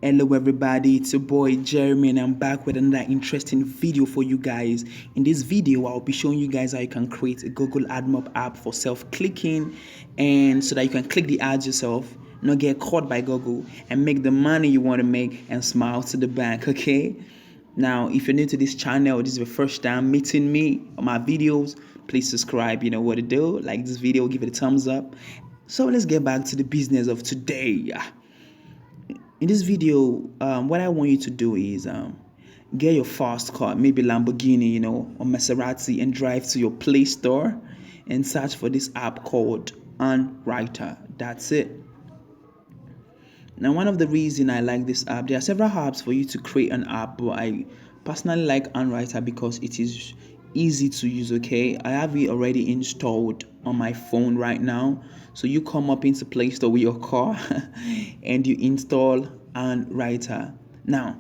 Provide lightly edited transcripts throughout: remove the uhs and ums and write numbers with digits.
Hello everybody, it's your boy Jeremy and I'm back with another interesting video for you guys. In this video, I'll be showing you guys how you can create a Google Admob app for self-clicking, and so that you can click the ads yourself, not get caught by Google, and make the money you want to make and smile to the bank, okay? Now, if you're new to this channel, this is your first time meeting me on my videos, please subscribe, you know what to do, like this video, give it a thumbs up. So let's get back to the business of today. In this video, what I want you to do is get your fast car, maybe Lamborghini, or Maserati, and drive to your Play Store and search for this app called Unwriter. That's it. Now, one of the reasons I like this app, there are several apps for you to create an app, but I personally like Unwriter because it is easy to use. Okay, I have it already installed on my phone right now. So you come up into Play Store with your car and you install Unwriter. Now,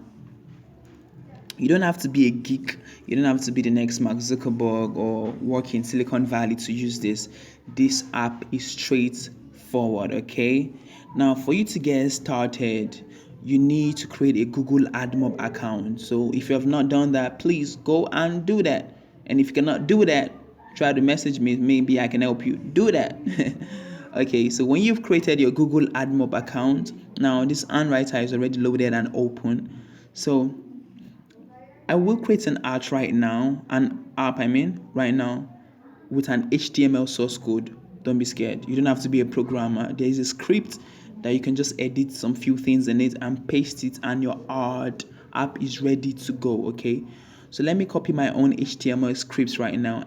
you don't have to be a geek. You don't have to be the next Mark Zuckerberg or work in Silicon Valley to use this. This app is straightforward, okay? Now, for you to get started, you need to create a Google Admob account. So if you have not done that, please go and do that. And if you cannot do that, try to message me. Maybe I can help you do that. Okay, so when you've created your Google Admob account, now this Unwriter is already loaded and open. So I will create an app right now, right now, with an HTML source code. Don't be scared. You don't have to be a programmer. There is a script that you can just edit some few things in it and paste it, and your app is ready to go, okay? So let me copy my own HTML scripts right now,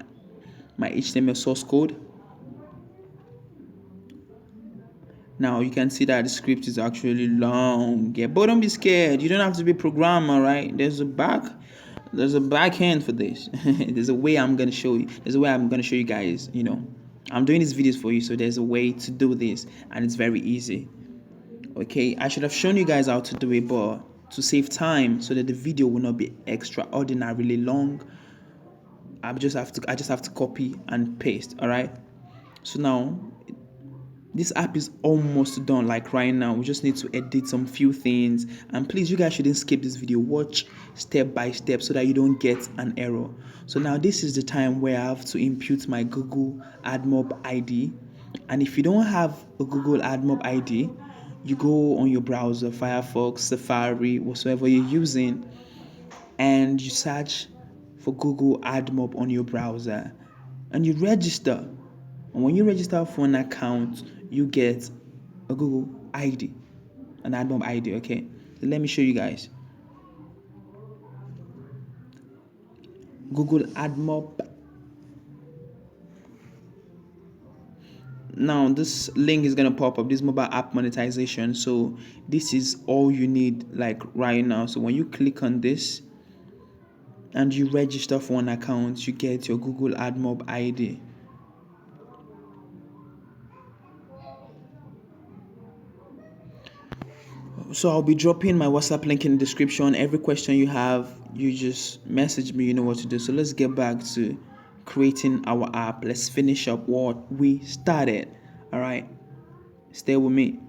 my HTML source code. Now you can see that the script is actually long. Yeah, but don't be scared. You don't have to be a programmer, right? There's a back end for this. There's a way I'm gonna show you. There's a way I'm gonna show you guys. I'm doing these videos for you, so there's a way to do this, and it's very easy. Okay, I should have shown you guys how to do it, but to save time, so that the video will not be extraordinarily long, I just have to copy and paste. All right. So now, this app is almost done. Like right now, we just need to edit some few things, and please, you guys shouldn't skip this video. Watch step by step so that you don't get an error. So now this is the time where I have to input my Google Admob ID, and if you don't have a Google Admob ID, you go on your browser, Firefox, Safari, whatsoever you're using, and you search for Google Admob on your browser, and you register. And when you register for an account, you get a Google ID, an Admob ID, okay? So let me show you guys. Google Admob. Now this link is gonna pop up, this mobile app monetization. So this is all you need, like right now. So when you click on this and you register for an account, you get your Google Admob ID. So I'll be dropping my WhatsApp link in the description. Every question you have, you just message me. You know what to do. So let's get back to creating our app. Let's finish up what we started. All right, stay with me.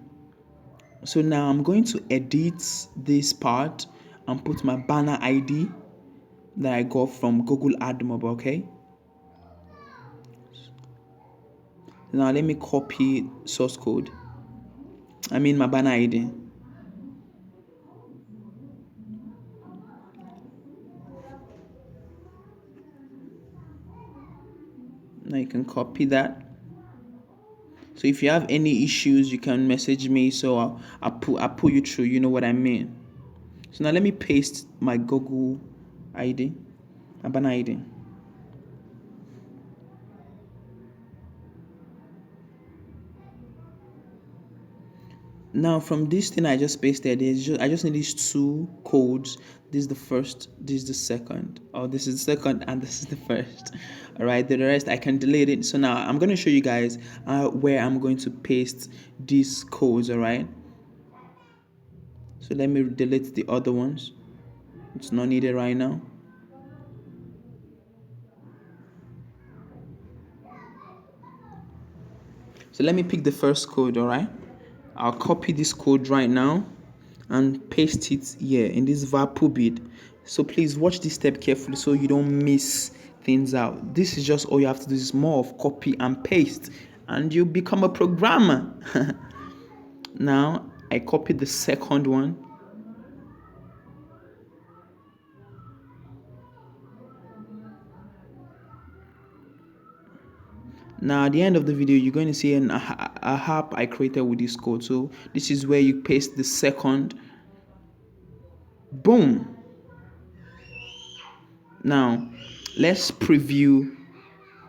So now I'm going to edit this part and put my banner ID that I got from Google Admob. Okay. Now let me copy source code. My banner ID. Now you can copy that. So if you have any issues, you can message me. So I'll put you through. You know what I mean. So now let me paste my Google ID, my banner ID. Now from this thing I just pasted, I just need these two codes. This is the first, this is the second, or this is the second, and this is the first. All right, the rest I can delete it. So now I'm going to show you guys where I'm going to paste these codes. All right, so let me delete the other ones. It's not needed right now. So let me pick the first code. All right, I'll copy this code right now and paste it here in this var bit. So please watch this step carefully so you don't miss things out. This is just all you have to do, is more of copy and paste, and you become a programmer. Now I copied the second one. Now at the end of the video, you're going to see a app I created with this code. So this is where you paste the second. Boom. Now let's preview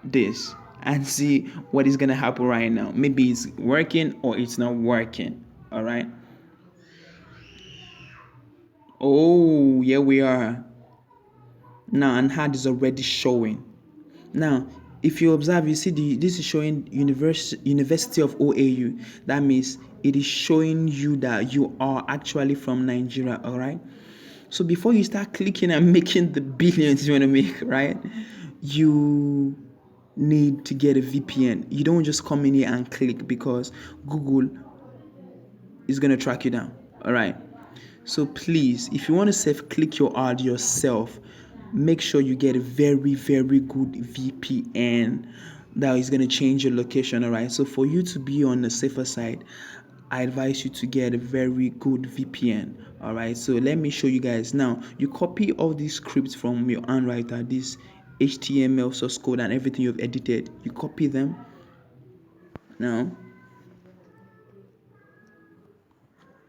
this and see what is going to happen right now. Maybe it's working or it's not working. All right. Oh, here we are. Now an ad is already showing. Now if you observe, you see this is showing University of OAU. That means it is showing you that you are actually from Nigeria. All right. So before you start clicking and making the billions you want to make, right, you need to get a VPN. You don't just come in here and click, because Google is going to track you down. All right. So please, if you want to self-click your ad yourself, make sure you get a very, very good VPN that is going to change your location. All right. So for you to be on the safer side, I advise you to get a very good VPN. All right. So let me show you guys. Now you copy all these scripts from your handwriter, this HTML source code and everything you've edited. You copy them. Now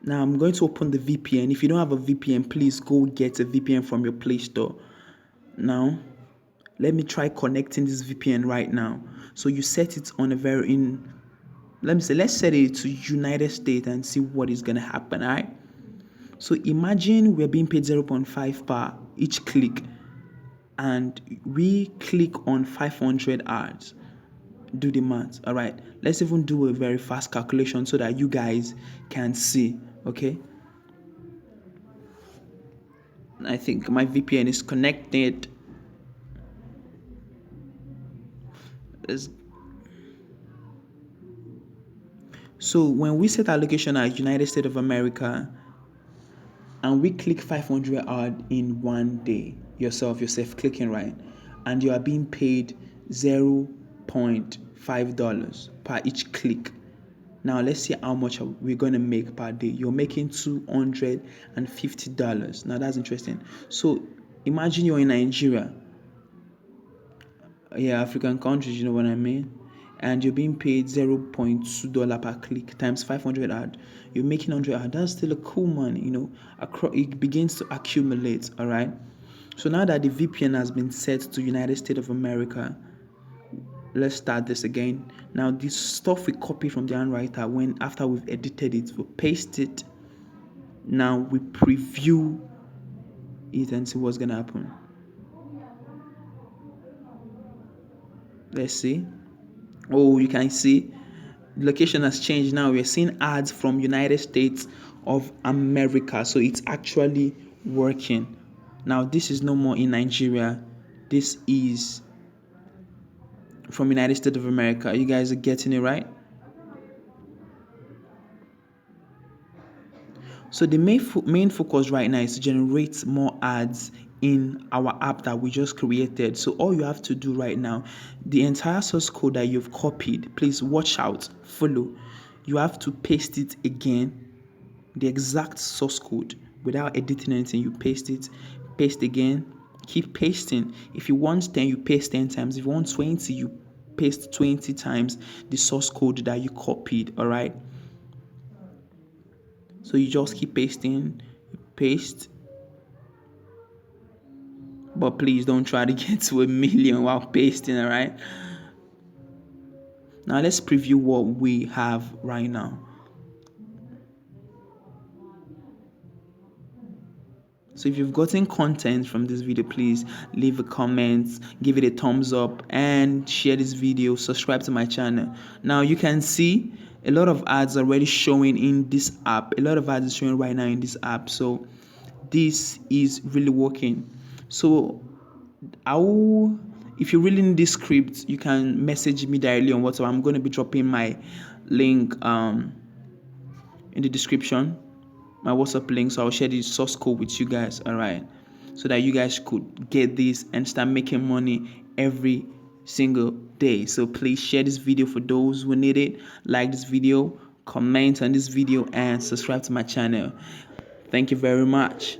I'm going to open the VPN. If you don't have a VPN, please go get a VPN from your Play Store. Now, let me try connecting this VPN right now. So you set it on let's set it to United States and see what is gonna happen. All right. So imagine we're being paid 0.5 per each click, and we click on 500 ads. Do the math. All right. Let's even do a very fast calculation so that you guys can see. Okay. I think my VPN is connected. So when we set our location at United States of America and we click 500 ad in one day, you're self-clicking, right? And you are being paid $0.5 per each click. Now let's see how much we're going to make per day. You're making $250. Now that's interesting. So imagine you're in Nigeria. Yeah, African countries, you know what I mean? And you're being paid $0.2 per click times 500 ad. You're making 100 ad. That's still a cool money, you know. It begins to accumulate, all right? So now that the VPN has been set to United States of America, let's start this again. Now this stuff we copy from the handwriter, after we've edited it, we paste it. Now we preview it and see what's gonna happen. Let's see. Oh, you can see the location has changed. Now we're seeing ads from United States of America. So it's actually working. Now this is no more in Nigeria. This is from United States of America. You guys are getting it, right? So the main focus right now is to generate more ads in our app that we just created. So all you have to do right now, the entire source code that you've copied, please watch out, follow. You have to paste it again, the exact source code without editing anything. You paste it, paste again, keep pasting. If you want 10, you paste 10 times. If you want 20, you paste 20 times the source code that you copied. All right. So you just keep pasting, paste. But please don't try to get to 1 million while pasting, all right? Now let's preview what we have right now. So if you've gotten content from this video, please leave a comment, give it a thumbs up, and share this video. Subscribe to my channel. Now you can see a lot of ads already showing in this app. A lot of ads is showing right now in this app. So this is really working. So if you really need this script, you can message me directly on WhatsApp. I'm going to be dropping my link in the description. my WhatsApp link, so I'll share the source code with you guys. All right, so that you guys could get this and start making money every single day. So please share this video for those who need it. Like this video, comment on this video, and subscribe to my channel. Thank you very much.